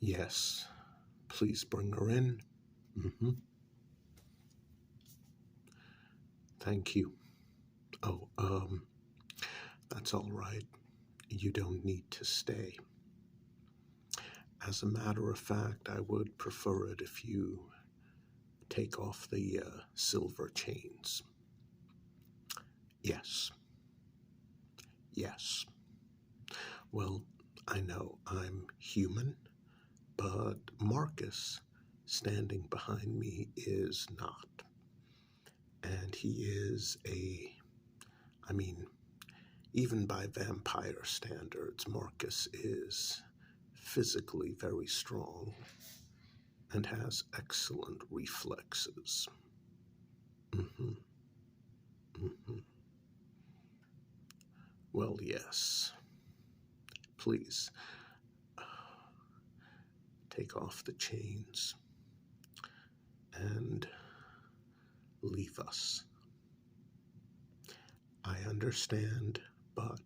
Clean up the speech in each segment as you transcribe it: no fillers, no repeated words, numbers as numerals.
Yes, please bring her in. Mm-hmm. Thank you. Oh, that's all right. You don't need to stay. As a matter of fact, I would prefer it if you take off the silver chains. Yes, yes. Well, I know I'm human, but Marcus, standing behind me, is not. And he is I mean, even by vampire standards, Marcus is physically very strong and has excellent reflexes. Hmm. Hmm. Well, yes. Please, take off the chains and leave us. I understand, but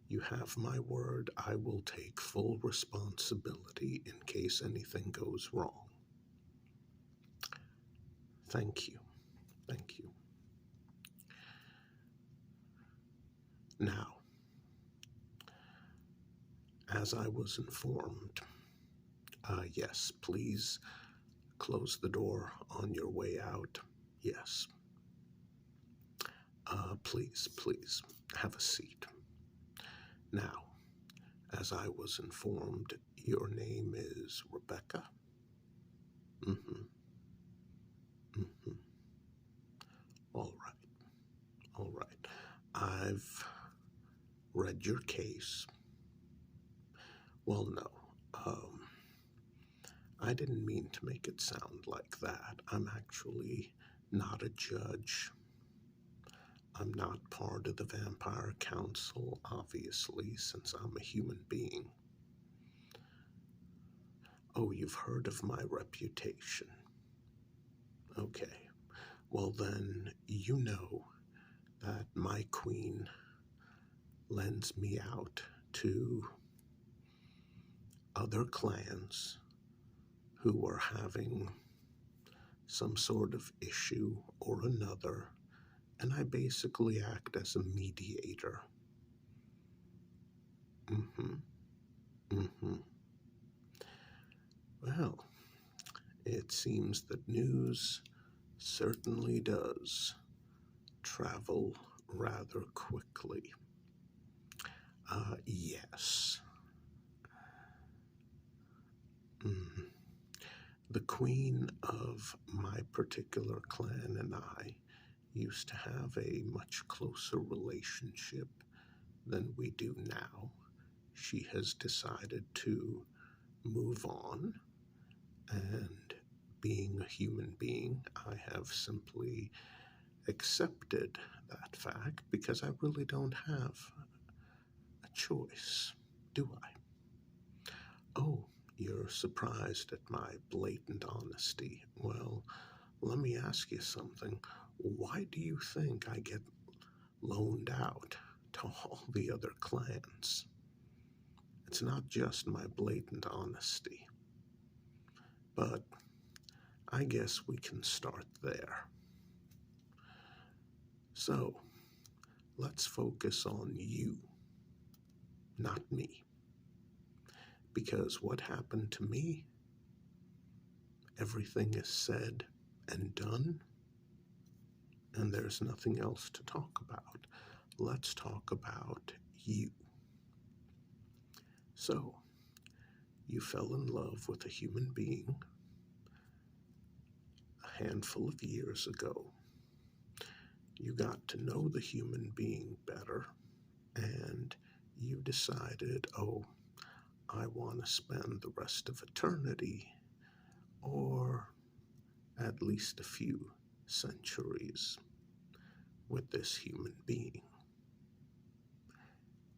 you have my word. I will take full responsibility in case anything goes wrong. Thank you. Thank you. Now, as I was informed, yes, please close the door on your way out. Yes. Please, have a seat. Now, as I was informed, your name is Rebecca. Mm-hmm. Mm-hmm. All right. All right. I've read your case. Well, no. Um, I didn't mean to make it sound like that. I'm actually not a judge. I'm not part of the Vampire Council, obviously, since I'm a human being. Oh, you've heard of my reputation. Okay. Well, then, you know that my queen lends me out to other clans who are having some sort of issue or another, and I basically act as a mediator. Mm-hmm. Mm-hmm. Well, it seems that news certainly does travel rather quickly. Yes. Mm. The queen of my particular clan and I used to have a much closer relationship than we do now. She has decided to move on, and being a human being, I have simply accepted that fact because I really don't have a choice, do I? Oh, you're surprised at my blatant honesty. Well, let me ask you something. Why do you think I get loaned out to all the other clans? It's not just my blatant honesty, but I guess we can start there. So, let's focus on you, not me. Because what happened to me, everything is said and done, and there's nothing else to talk about. Let's talk about you. So, you fell in love with a human being a handful of years ago. You got to know the human being better, and you decided, oh, I want to spend the rest of eternity, or at least a few centuries, with this human being.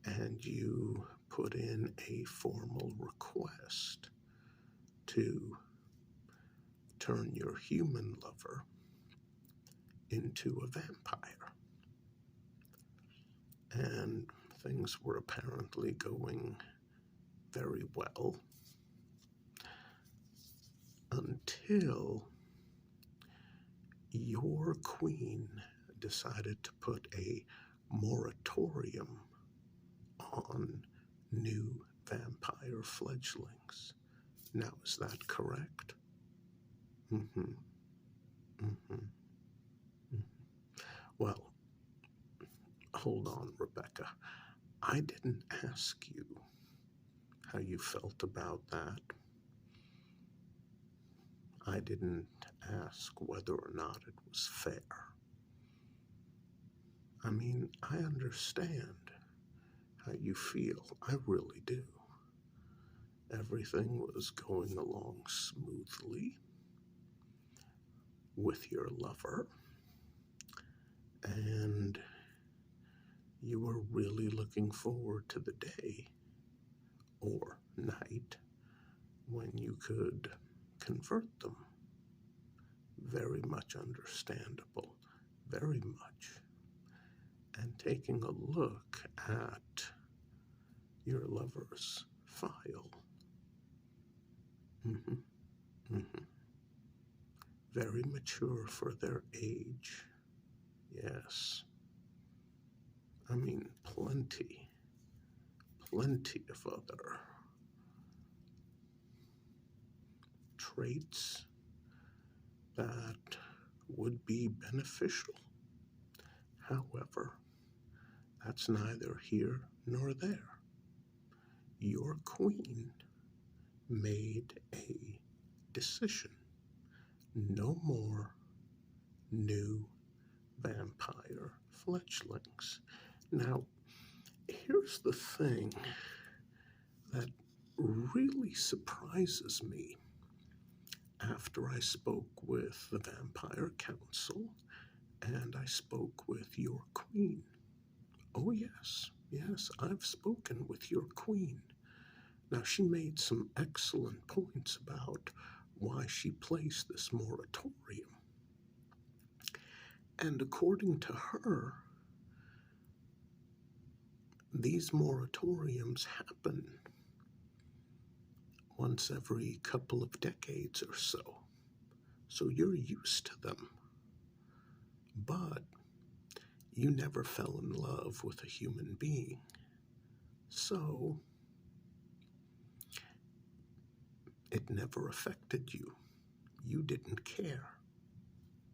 And you put in a formal request to turn your human lover into a vampire. And things were apparently going very well. until your queen decided to put a moratorium on new vampire fledglings. Now, is that correct? Mm-hmm. Mm-hmm. Mm-hmm. Well, hold on, Rebecca. I didn't ask you how you felt about that. I didn't ask whether or not it was fair. I mean, I understand how you feel. I really do. Everything was going along smoothly with your lover, and you were really looking forward to the day or night when you could convert them. Very much understandable, very much. And taking a look at your lover's file. Mm-hmm. Mm-hmm. Very mature for their age. Yes. I mean, plenty of other traits that would be beneficial. However, that's neither here nor there. Your queen made a decision. No more new vampire fledglings. Now, here's the thing that really surprises me after I spoke with the Vampire Council and I spoke with your queen. Oh, yes, I've spoken with your queen. Now, she made some excellent points about why she placed this moratorium. And according to her, these moratoriums happen once every couple of decades or so. So you're used to them. But you never fell in love with a human being. So it never affected you. You didn't care.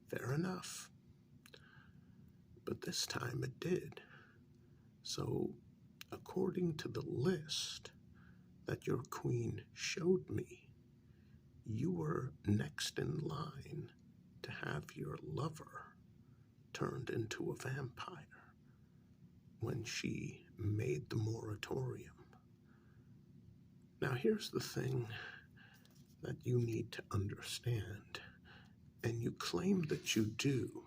Fair enough. But this time it did. So, according to the list that your queen showed me, you were next in line to have your lover turned into a vampire when she made the moratorium. Now, here's the thing that you need to understand, and you claim that you do,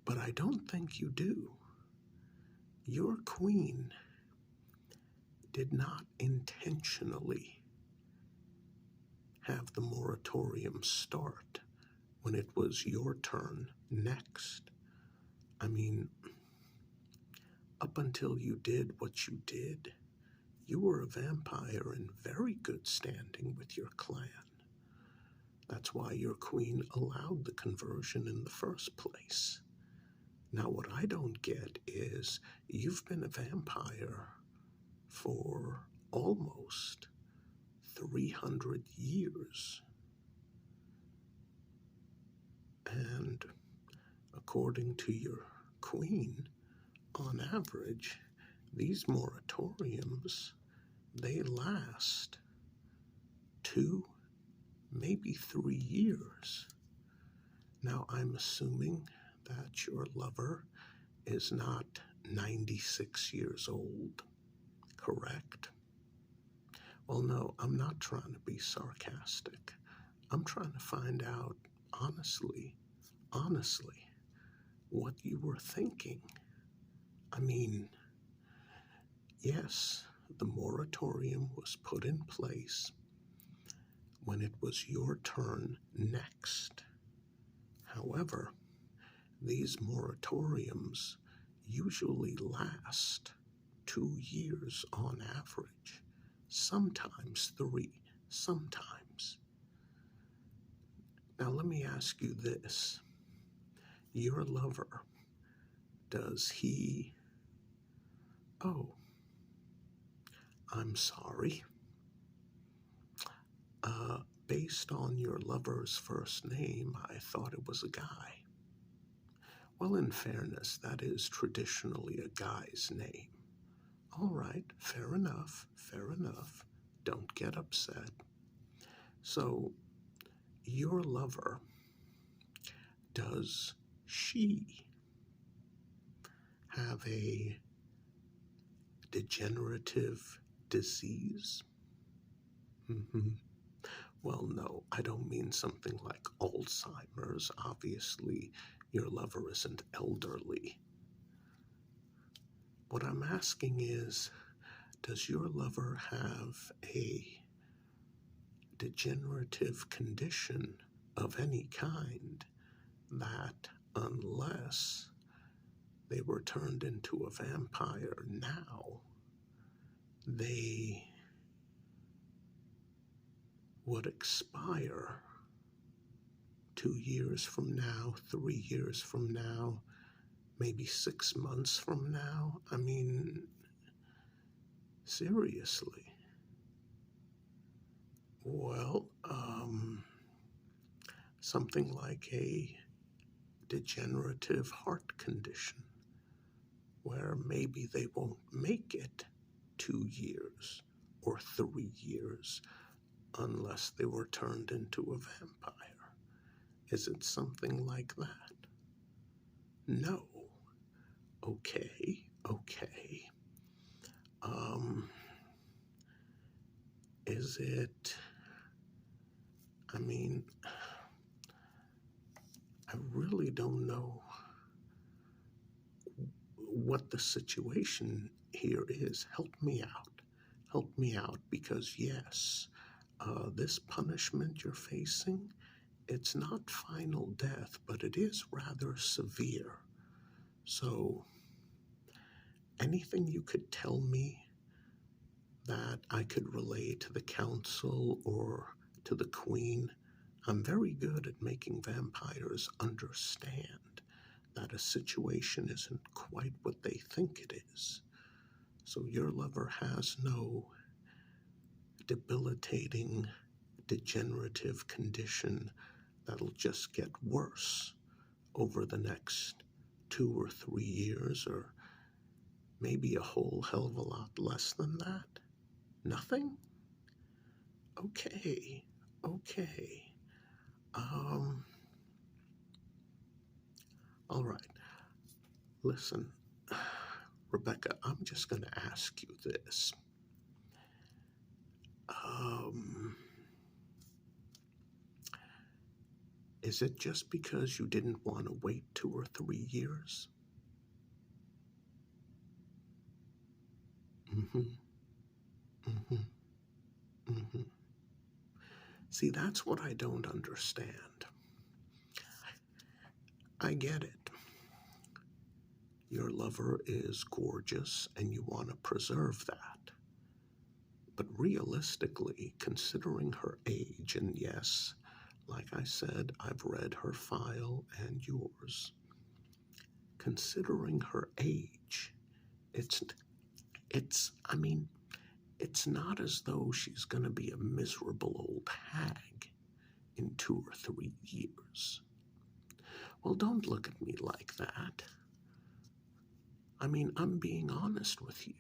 but I don't think you do. Your queen did not intentionally have the moratorium start when it was your turn next. I mean, up until you did what you did, you were a vampire in very good standing with your clan. That's why your queen allowed the conversion in the first place. Now, what I don't get is you've been a vampire for almost 300 years. And according to your queen, on average, these moratoriums, they last 2, maybe 3 years. Now, I'm assuming that your lover is not 96 years old, correct? Well, no, I'm not trying to be sarcastic. I'm trying to find out honestly, what you were thinking. I mean, yes, the moratorium was put in place when it was your turn next. However, these moratoriums usually last 2 years on average, sometimes 3, sometimes. Now, let me ask you this. Your lover, does he... Oh, I'm sorry. Based on your lover's first name, I thought it was a guy. Well, in fairness, that is traditionally a guy's name. All right, fair enough, fair enough. Don't get upset. So, your lover, does she have a degenerative disease? Mm-hmm. Well, no, I don't mean something like Alzheimer's. Obviously, your lover isn't elderly. What I'm asking is, does your lover have a degenerative condition of any kind that, unless they were turned into a vampire now, they would expire 2 years from now, 3 years from now, maybe 6 months from now? I mean, seriously. Well, something like a degenerative heart condition, where maybe they won't make it 2 years or 3 years unless they were turned into a vampire. Is it something like that? No. Okay, okay. Is it, I mean, I really don't know what the situation here is. Help me out. Help me out, because yes, this punishment you're facing, it's not final death, but it is rather severe. So, anything you could tell me that I could relay to the council or to the queen? I'm very good at making vampires understand that a situation isn't quite what they think it is. So your lover has no debilitating, degenerative condition that'll just get worse over the next 2 or 3 years, or maybe a whole hell of a lot less than that? Nothing? Okay, okay. All right. Listen, Rebecca, I'm just going to ask you this. Is it just because you didn't want to wait 2 or 3 years? Mm-hmm. Mm-hmm. Mm-hmm. See, that's what I don't understand. I get it. Your lover is gorgeous and you want to preserve that. But realistically, considering her age, and yes, like I said, I've read her file and yours. Considering her age, it's not as though she's going to be a miserable old hag in 2 or 3 years. Well, don't look at me like that. I mean, I'm being honest with you.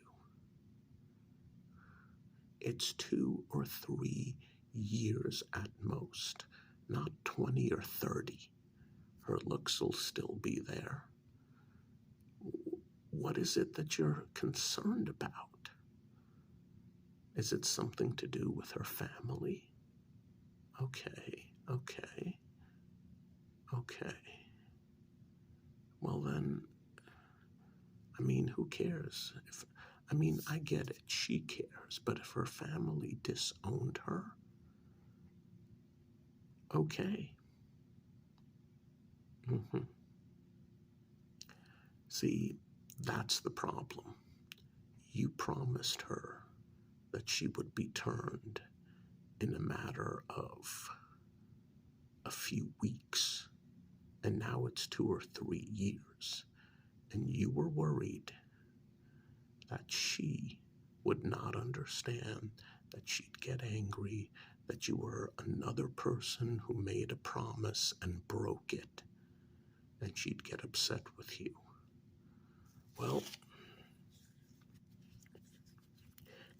It's 2 or 3 years at most, not 20 or 30. Her looks will still be there. What is it that you're concerned about? Is it something to do with her family? Okay, okay, okay. Well then, I mean, who cares? I get it, she cares, but if her family disowned her, okay. Mm-hmm. See, that's the problem. You promised her that she would be turned in a matter of a few weeks, and now it's 2 or 3 years, and you were worried that she would not understand, that she'd get angry, that you were another person who made a promise and broke it, and she'd get upset with you. Well,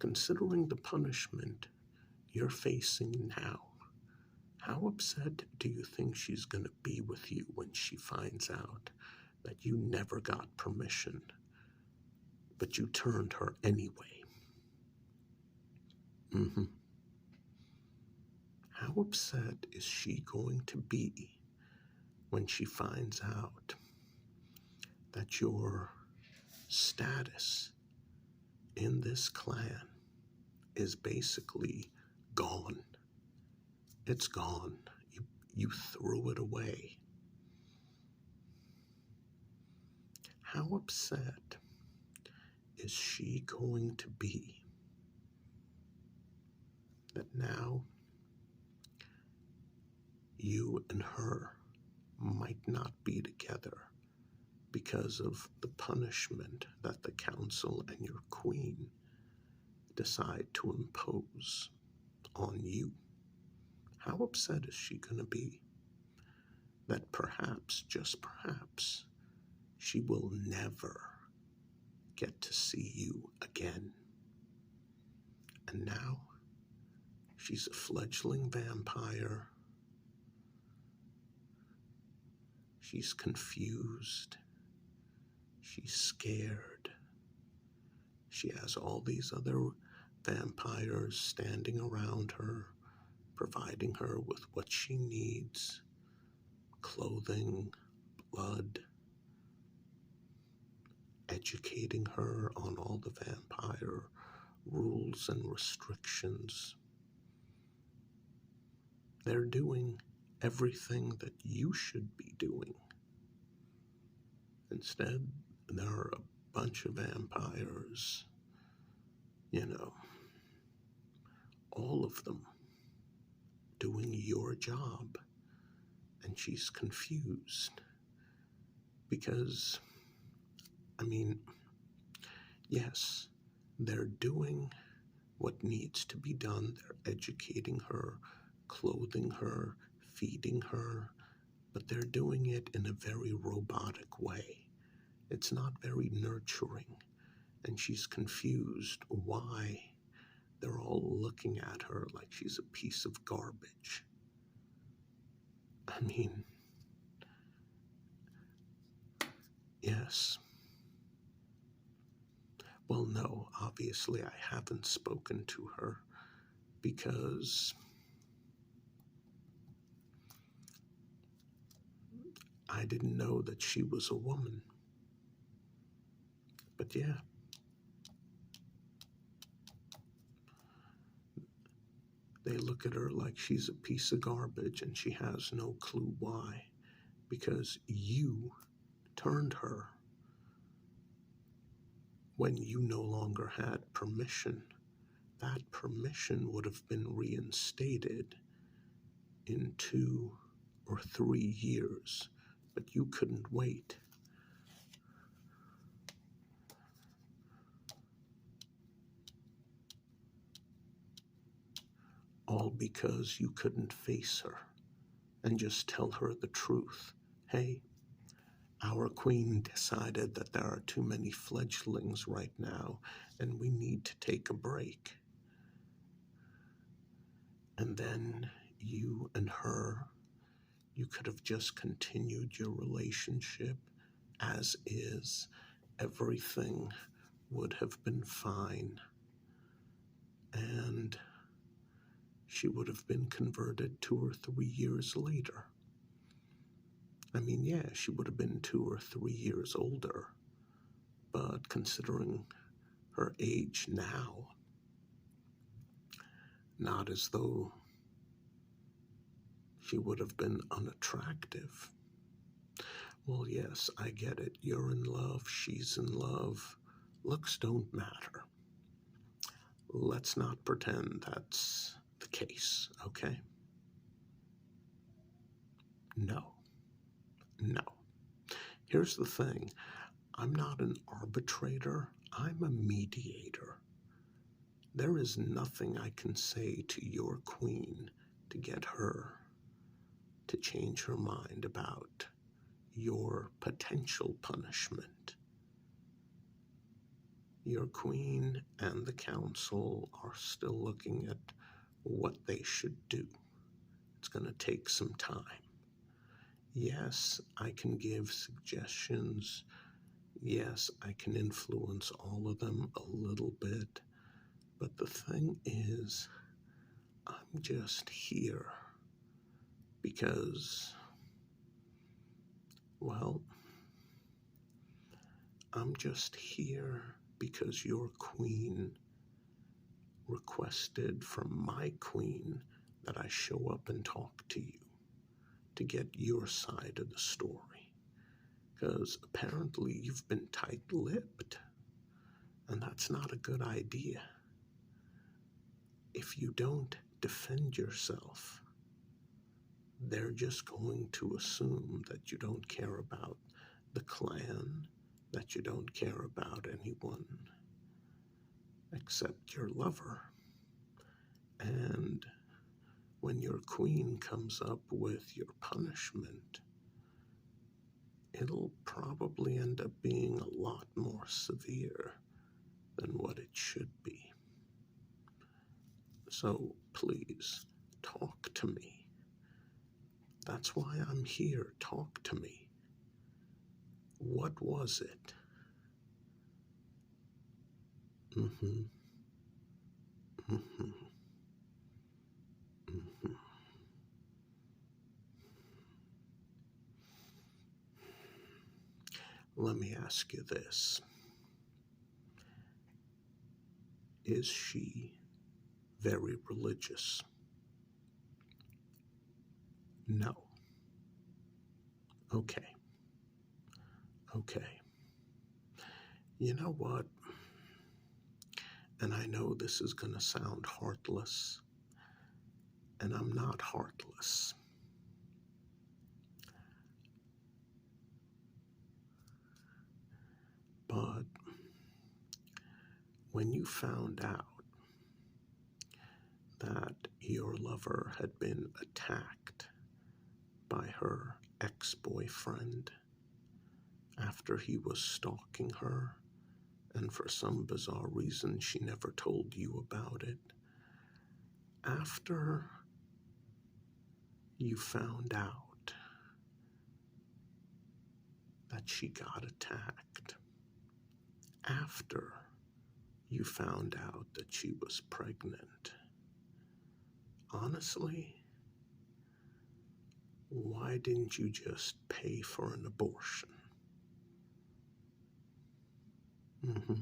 considering the punishment you're facing now, how upset do you think she's going to be with you when she finds out that you never got permission, but you turned her anyway? How upset is she going to be when she finds out that your status in this clan is basically gone? It's gone. You threw it away. How upset is she going to be that now you and her might not be together because of the punishment that the council and your queen decide to impose on you? How upset is she going to be that perhaps, just perhaps, she will never get to see you again? And now she's a fledgling vampire. She's confused. She's scared. She has all these other vampires standing around her, providing her with what she needs: clothing, blood, educating her on all the vampire rules and restrictions. They're doing everything that you should be doing. Instead, there are a bunch of vampires, all of them doing your job, and she's confused because, yes, they're doing what needs to be done. They're educating her, clothing her, feeding her, but they're doing it in a very robotic way. It's not very nurturing, and she's confused why they're all looking at her like she's a piece of garbage. Yes. Well, no, obviously I haven't spoken to her because I didn't know that she was a woman. But yeah, they look at her like she's a piece of garbage, and she has no clue why. Because you turned her when you no longer had permission. That permission would have been reinstated in 2 or 3 years, but you couldn't wait. All because you couldn't face her and just tell her the truth. Hey, our queen decided that there are too many fledglings right now, and we need to take a break. And then you and her, you could have just continued your relationship as is. Everything would have been fine. And she would have been converted 2 or 3 years later. Yeah, she would have been 2 or 3 years older, but considering her age now, not as though she would have been unattractive. Well, yes, I get it. You're in love, she's in love. Looks don't matter. Let's not pretend that's the case, okay? No, no. Here's the thing. I'm not an arbitrator. I'm a mediator. There is nothing I can say to your queen to get her to change her mind about your potential punishment. Your queen and the council are still looking at what they should do. It's going to take some time. Yes, I can give suggestions. Yes, I can influence all of them a little bit. But the thing is, I'm just here because, well, I'm just here because your queen requested from my queen that I show up and talk to you to get your side of the story. Because apparently you've been tight-lipped, and that's not a good idea. If you don't defend yourself, they're just going to assume that you don't care about the clan, that you don't care about anyone except your lover. And when your queen comes up with your punishment, it'll probably end up being a lot more severe than what it should be. So please, talk to me. That's why I'm here. Talk to me. What was it? Mm-hmm. Mm-hmm. Mm-hmm. Let me ask you this. Is she very religious? No. Okay. Okay. You know what? And I know this is going to sound heartless, and I'm not heartless. But when you found out that your lover had been attacked by her ex-boyfriend after he was stalking her, and for some bizarre reason she never told you about it, after you found out that she got attacked, after you found out that she was pregnant, honestly, why didn't you just pay for an abortion? Mm-hmm.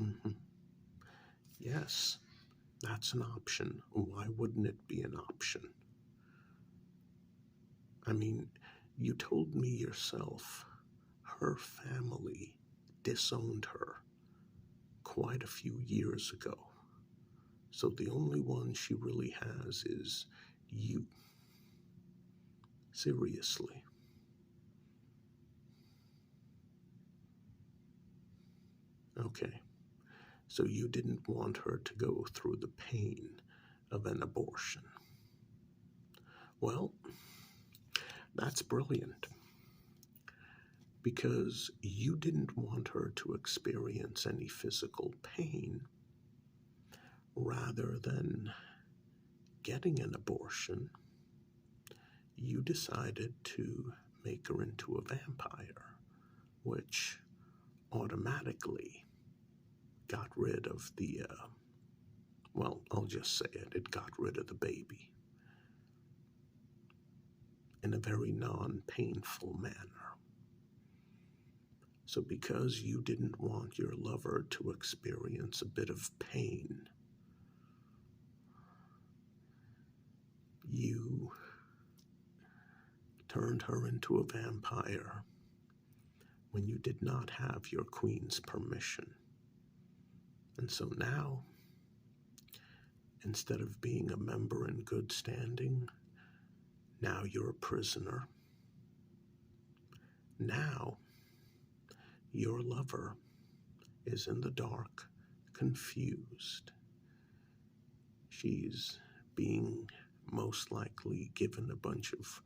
Mm-hmm. Yes, that's an option. Why wouldn't it be an option? I mean, you told me yourself her family disowned her quite a few years ago. So the only one she really has is you. Seriously. Okay. So you didn't want her to go through the pain of an abortion. Well, that's brilliant. Because you didn't want her to experience any physical pain. Rather than getting an abortion, you decided to make her into a vampire, which automatically got rid of the, well, I'll just say it, it got rid of the baby in a very non-painful manner. So because you didn't want your lover to experience a bit of pain, you turned her into a vampire when you did not have your queen's permission. And so now, instead of being a member in good standing, Now you're a prisoner. Now your lover is in the dark, confused. She's being most likely given a bunch of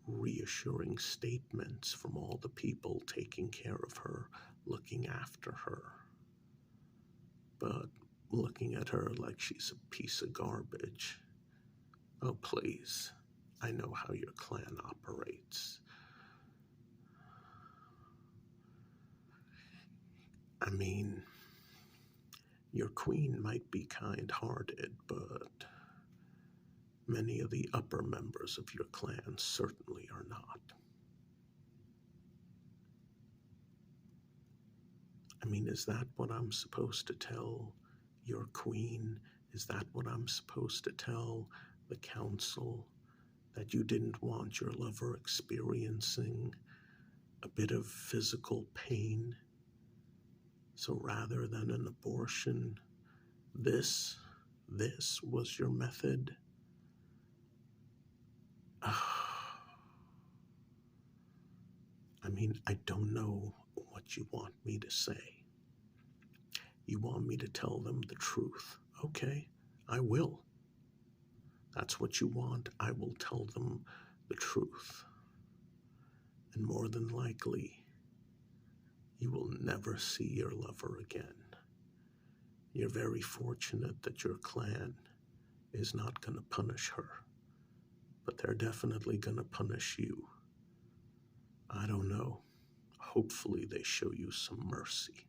reassuring statements from all the people taking care of her, looking after her, but looking at her like she's a piece of garbage. Oh, please, I know how your clan operates. I mean, your queen might be kind-hearted, but many of the upper members of your clan certainly are not. I mean, is that what I'm supposed to tell your queen? Is that what I'm supposed to tell the council? That you didn't want your lover experiencing a bit of physical pain? So rather than an abortion, this was your method? I mean, I don't know what you want me to say. You want me to tell them the truth? Okay, I will. That's what you want. I will tell them the truth. And more than likely, you will never see your lover again. You're very fortunate that your clan is not going to punish her, but they're definitely going to punish you. I don't know. Hopefully they show you some mercy.